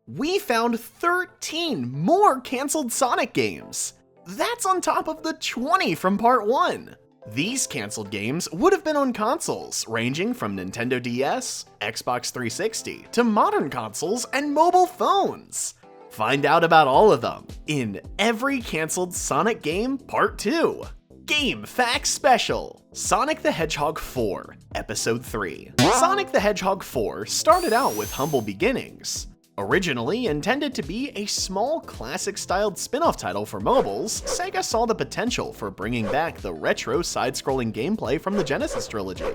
we found 13 more canceled Sonic games. That's on top of the 20 from Part 1. These canceled games would have been on consoles ranging from Nintendo DS, Xbox 360, to modern consoles and mobile phones. Find out about all of them in Every Canceled Sonic Game Part 2. Game Facts Special: Sonic the Hedgehog 4, Episode 3. Sonic the Hedgehog 4 started out with humble beginnings. Originally intended to be a small classic-styled spin-off title for mobiles, Sega saw the potential for bringing back the retro side-scrolling gameplay from the Genesis trilogy.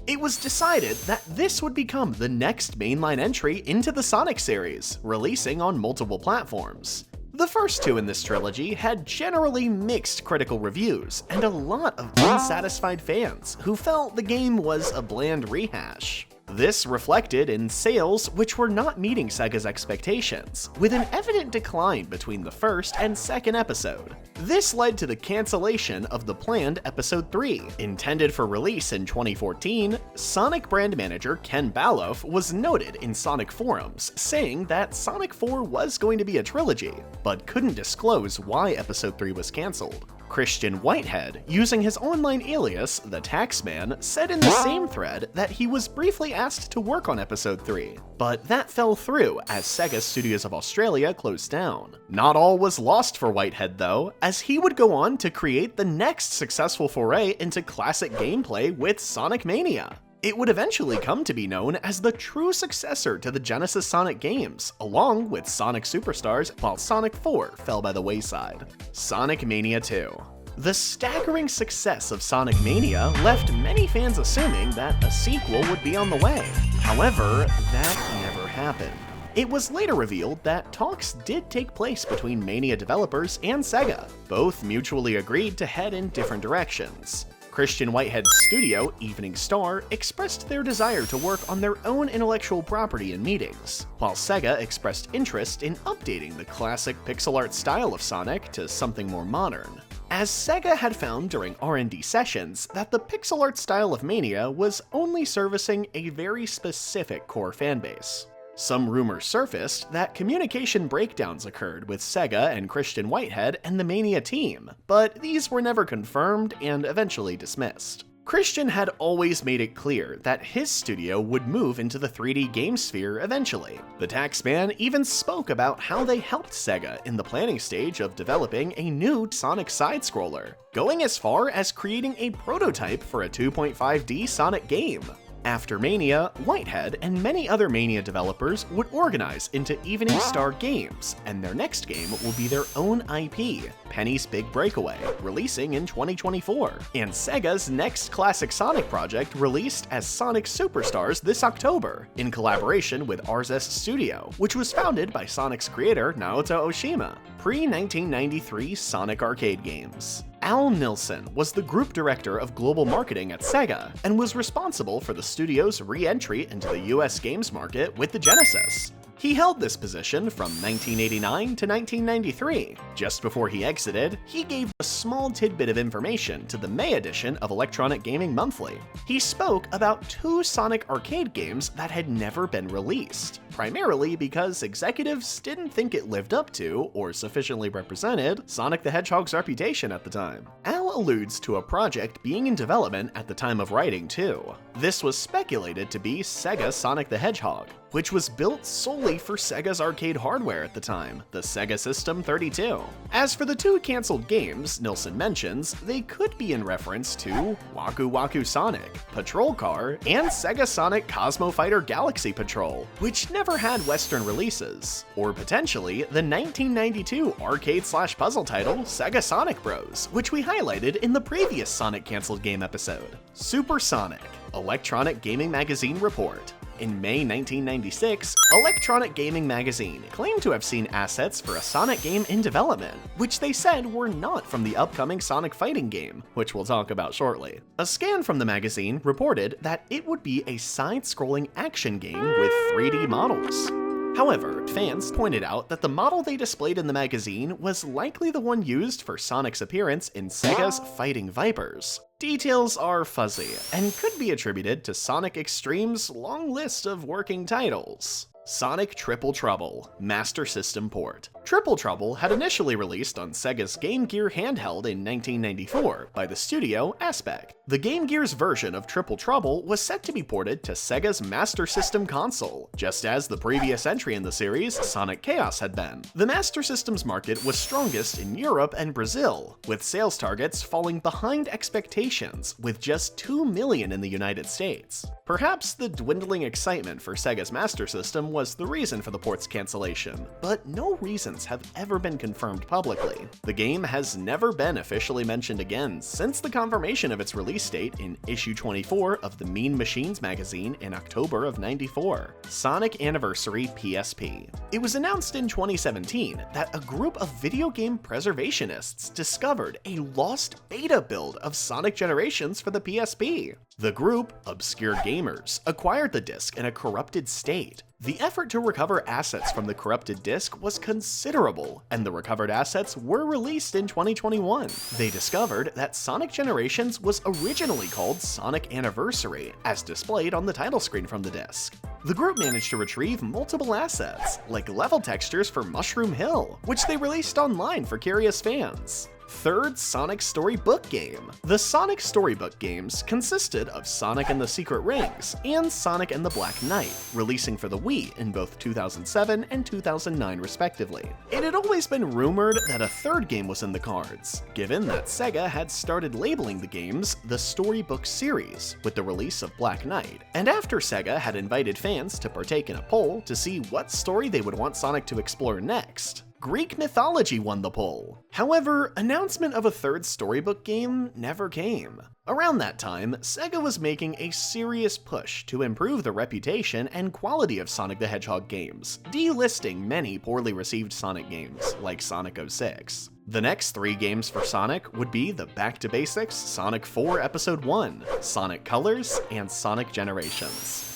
It was decided that this would become the next mainline entry into the Sonic series, releasing on multiple platforms. The first two in this trilogy had generally mixed critical reviews, and a lot of unsatisfied fans who felt the game was a bland rehash. This reflected in sales which were not meeting Sega's expectations, with an evident decline between the first and second episode. This led to the cancellation of the planned Episode 3. Intended for release in 2014, Sonic brand manager Ken Baloff was noted in Sonic forums, saying that Sonic 4 was going to be a trilogy, but couldn't disclose why Episode 3 was cancelled. Christian Whitehead, using his online alias, The Taxman, said in the same thread that he was briefly asked to work on Episode 3, but that fell through as Sega Studios of Australia closed down. Not all was lost for Whitehead though, as he would go on to create the next successful foray into classic gameplay with Sonic Mania. It would eventually come to be known as the true successor to the Genesis Sonic games, along with Sonic Superstars, while Sonic 4 fell by the wayside. Sonic Mania 2. The staggering success of Sonic Mania left many fans assuming that a sequel would be on the way. However, that never happened. It was later revealed that talks did take place between Mania developers and Sega. Both mutually agreed to head in different directions. Christian Whitehead's studio, Evening Star, expressed their desire to work on their own intellectual property in meetings, while Sega expressed interest in updating the classic pixel art style of Sonic to something more modern, as Sega had found during R&D sessions that the pixel art style of Mania was only servicing a very specific core fanbase. Some rumors surfaced that communication breakdowns occurred with Sega and Christian Whitehead and the Mania team, but these were never confirmed and eventually dismissed. Christian had always made it clear that his studio would move into the 3D game sphere eventually. The Taxman even spoke about how they helped Sega in the planning stage of developing a new Sonic side-scroller, going as far as creating a prototype for a 2.5D Sonic game. After Mania, Whitehead and many other Mania developers would organize into Evening Star Games, and their next game will be their own IP, Penny's Big Breakaway, releasing in 2024, and Sega's next classic Sonic project released as Sonic Superstars this October, in collaboration with Arzest Studio, which was founded by Sonic's creator Naoto Oshima, pre-1993 Sonic arcade games. Al Nilsson was the group director of global marketing at Sega, and was responsible for the studio's re-entry into the US games market with the Genesis. He held this position from 1989 to 1993. Just before he exited, he gave a small tidbit of information to the May edition of Electronic Gaming Monthly. He spoke about two Sonic arcade games that had never been released, primarily because executives didn't think it lived up to, or sufficiently represented, Sonic the Hedgehog's reputation at the time. Al alludes to a project being in development at the time of writing too. This was speculated to be Sega Sonic the Hedgehog, which was built solely for Sega's arcade hardware at the time, the Sega System 32. As for the two cancelled games Nilsson mentions, they could be in reference to Waku Waku Sonic, Patrol Car, and Sega Sonic Cosmo Fighter Galaxy Patrol, which never had Western releases, or potentially the 1992 arcade/puzzle title Sega Sonic Bros, which we highlighted in the previous Sonic cancelled game episode. Super Sonic, Electronic Gaming Magazine report. In May 1996, Electronic Gaming Magazine claimed to have seen assets for a Sonic game in development, which they said were not from the upcoming Sonic fighting game, which we'll talk about shortly. A scan from the magazine reported that it would be a side-scrolling action game with 3D models. However, fans pointed out that the model they displayed in the magazine was likely the one used for Sonic's appearance in Sega's Fighting Vipers. Details are fuzzy, and could be attributed to Sonic x-treme's long list of working titles. Sonic Triple Trouble Master System Port. Triple Trouble had initially released on Sega's Game Gear handheld in 1994 by the studio Aspect. The Game Gear's version of Triple Trouble was set to be ported to Sega's Master System console, just as the previous entry in the series, Sonic Chaos, had been. The Master System's market was strongest in Europe and Brazil, with sales targets falling behind expectations, with just 2 million in the United States. Perhaps the dwindling excitement for Sega's Master System was the reason for the port's cancellation, but no reasons have ever been confirmed publicly. The game has never been officially mentioned again since the confirmation of its release date in issue 24 of the Mean Machines magazine in October of '94, Sonic Anniversary PSP. It was announced in 2017 that a group of video game preservationists discovered a lost beta build of Sonic Generations for the PSP. The group, Obscure Gamers, acquired the disc in a corrupted state. The effort to recover assets from the corrupted disc was considerable, and the recovered assets were released in 2021. They discovered that Sonic Generations was originally called Sonic Anniversary, as displayed on the title screen from the disc. The group managed to retrieve multiple assets, like level textures for Mushroom Hill, which they released online for curious fans. Third Sonic Storybook Game. The Sonic Storybook games consisted of Sonic and the Secret Rings and Sonic and the Black Knight, releasing for the Wii in both 2007 and 2009 respectively. It had always been rumored that a third game was in the cards, given that Sega had started labeling the games the Storybook series with the release of Black Knight, and after Sega had invited fans to partake in a poll to see what story they would want Sonic to explore next. Greek mythology won the poll. However, announcement of a third storybook game never came. Around that time, Sega was making a serious push to improve the reputation and quality of Sonic the Hedgehog games, delisting many poorly received Sonic games, like Sonic 06. The next 3 games for Sonic would be the Back to Basics Sonic 4 Episode 1, Sonic Colors, and Sonic Generations.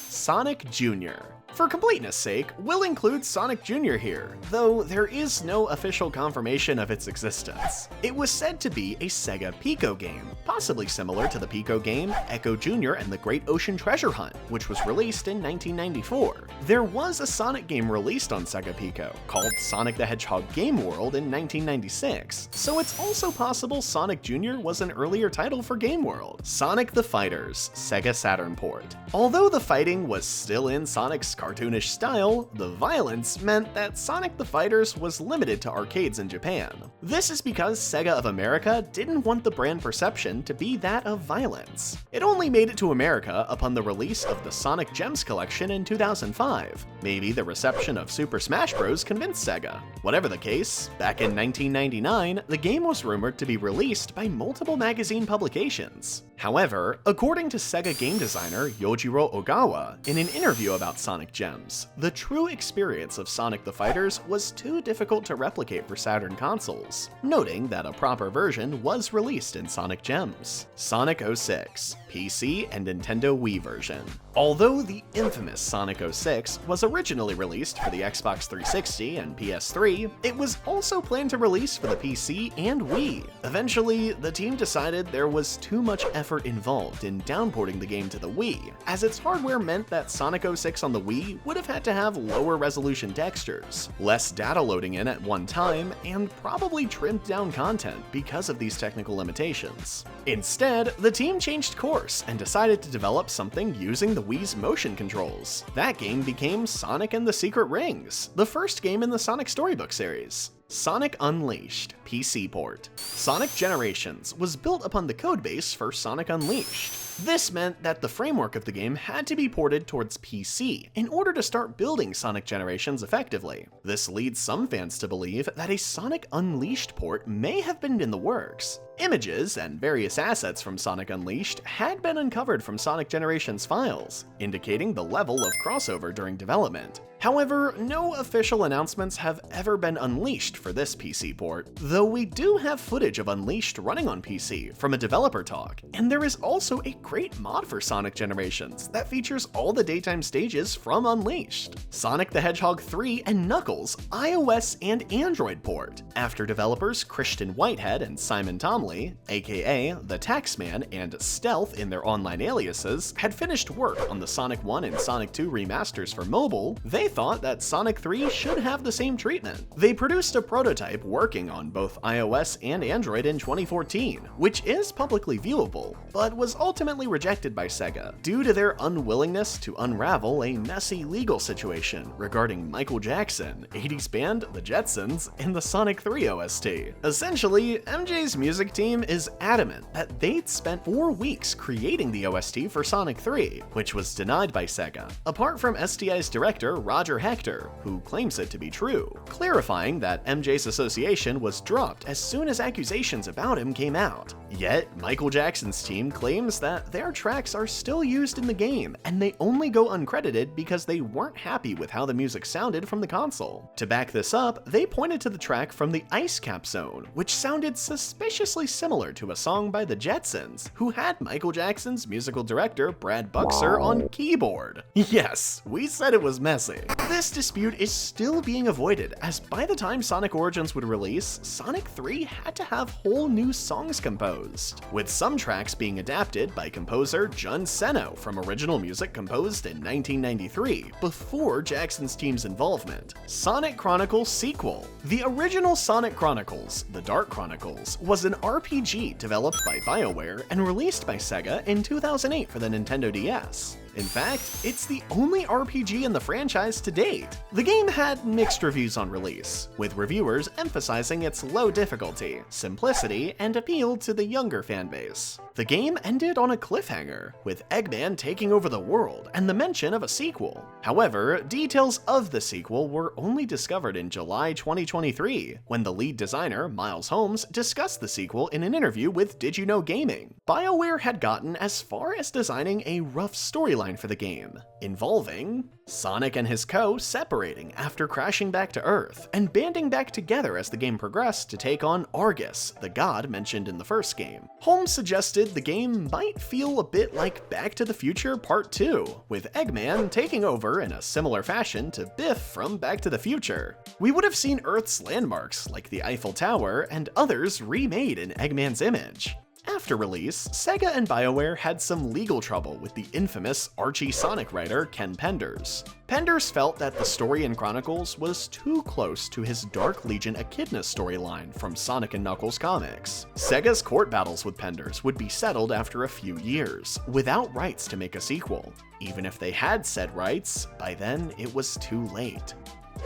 Sonic Jr. For completeness' sake, we'll include Sonic Jr. here, though there is no official confirmation of its existence. It was said to be a Sega Pico game, possibly similar to the Pico game Echo Jr. and the Great Ocean Treasure Hunt, which was released in 1994. There was a Sonic game released on Sega Pico, called Sonic the Hedgehog Game World in 1996, so it's also possible Sonic Jr. was an earlier title for Game World. Sonic the Fighters Sega Saturn port. Although the fighting was still in Sonic's cartoonish style, the violence meant that Sonic the Fighters was limited to arcades in Japan. This is because Sega of America didn't want the brand perception to be that of violence. It only made it to America upon the release of the Sonic Gems collection in 2005. Maybe the reception of Super Smash Bros. Convinced Sega. Whatever the case, back in 1999, the game was rumored to be released by multiple magazine publications. However, according to Sega game designer Yojiro Ogawa, in an interview about Sonic Gems, the true experience of Sonic the Fighters was too difficult to replicate for Saturn consoles, noting that a proper version was released in Sonic Gems. Sonic 06, PC and Nintendo Wii version. Although the infamous Sonic 06 was originally released for the Xbox 360 and PS3, it was also planned to release for the PC and Wii. Eventually, the team decided there was too much effort involved in downporting the game to the Wii, as its hardware meant that Sonic 06 on the Wii would have had to have lower resolution textures, less data loading in at one time, and probably trimmed down content because of these technical limitations. Instead, the team changed course and decided to develop something using the Wii's motion controls. That game became Sonic and the Secret Rings, the first game in the Sonic Storybook series. Sonic Unleashed PC port. Sonic Generations was built upon the codebase for Sonic Unleashed. This meant that the framework of the game had to be ported towards PC in order to start building Sonic Generations effectively. This leads some fans to believe that a Sonic Unleashed port may have been in the works. Images and various assets from Sonic Unleashed had been uncovered from Sonic Generations files, indicating the level of crossover during development. However, no official announcements have ever been unleashed for this PC port, though we do have footage of Unleashed running on PC from a developer talk, and there is also a great mod for Sonic Generations that features all the daytime stages from Unleashed, Sonic the Hedgehog 3 and Knuckles iOS and Android port, after developers Christian Whitehead and Simon Tomley, aka The Taxman and Stealth in their online aliases, had finished work on the Sonic 1 and Sonic 2 remasters for mobile. They thought that Sonic 3 should have the same treatment. They produced a prototype working on both iOS and Android in 2014, which is publicly viewable, but was ultimately rejected by Sega due to their unwillingness to unravel a messy legal situation regarding Michael Jackson, 80s band The Jetsons, and the Sonic 3 OST. Essentially, MJ's music team is adamant that they'd spent 4 weeks creating the OST for Sonic 3, which was denied by Sega, apart from STI's director Roger Hector, who claims it to be true, clarifying that MJ's association was dropped as soon as accusations about him came out. Yet, Michael Jackson's team claims that their tracks are still used in the game, and they only go uncredited because they weren't happy with how the music sounded from the console. To back this up, they pointed to the track from the Ice Cap Zone, which sounded suspiciously similar to a song by the Jetsons, who had Michael Jackson's musical director Brad Buxer on keyboard. Yes, we said it was messy. This dispute is still being avoided, as by the time Sonic Origins would release, Sonic 3 had to have whole new songs composed, with some tracks being adapted by composer Jun Seno from original music composed in 1993, before Jackson's team's involvement. Sonic Chronicles sequel. The original Sonic Chronicles, The Dark Chronicles, was an RPG developed by BioWare and released by Sega in 2008 for the Nintendo DS. In fact, it's the only RPG in the franchise to date. The game had mixed reviews on release, with reviewers emphasizing its low difficulty, simplicity, and appeal to the younger fanbase. The game ended on a cliffhanger, with Eggman taking over the world and the mention of a sequel. However, details of the sequel were only discovered in July 2023, when the lead designer, Miles Holmes, discussed the sequel in an interview with Did You Know Gaming. BioWare had gotten as far as designing a rough storyline for the game, involving Sonic and his co separating after crashing back to Earth, and banding back together as the game progressed to take on Argus, the god mentioned in the first game. Holmes suggested the game might feel a bit like Back to the Future Part 2, with Eggman taking over in a similar fashion to Biff from Back to the Future. We would have seen Earth's landmarks like the Eiffel Tower and others remade in Eggman's image. After release, Sega and BioWare had some legal trouble with the infamous Archie Sonic writer Ken Penders. Penders felt that the story in Chronicles was too close to his Dark Legion Echidna storyline from Sonic & Knuckles comics. Sega's court battles with Penders would be settled after a few years, without rights to make a sequel. Even if they had said rights, by then it was too late.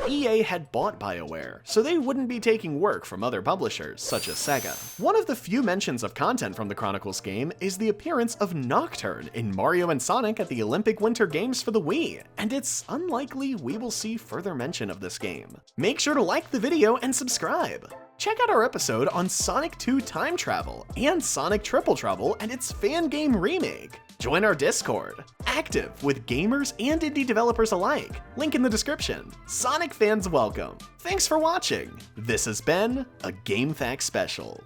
EA had bought BioWare, so they wouldn't be taking work from other publishers, such as Sega. One of the few mentions of content from the Chronicles game is the appearance of Nocturne in Mario and Sonic at the Olympic Winter Games for the Wii, and it's unlikely we will see further mention of this game. Make sure to like the video and subscribe! Check out our episode on Sonic 2 Time Travel and Sonic Triple Trouble and its fan game remake. Join our Discord, active with gamers and indie developers alike. Link in the description. Sonic fans welcome. Thanks for watching. This has been a GameFAQs special.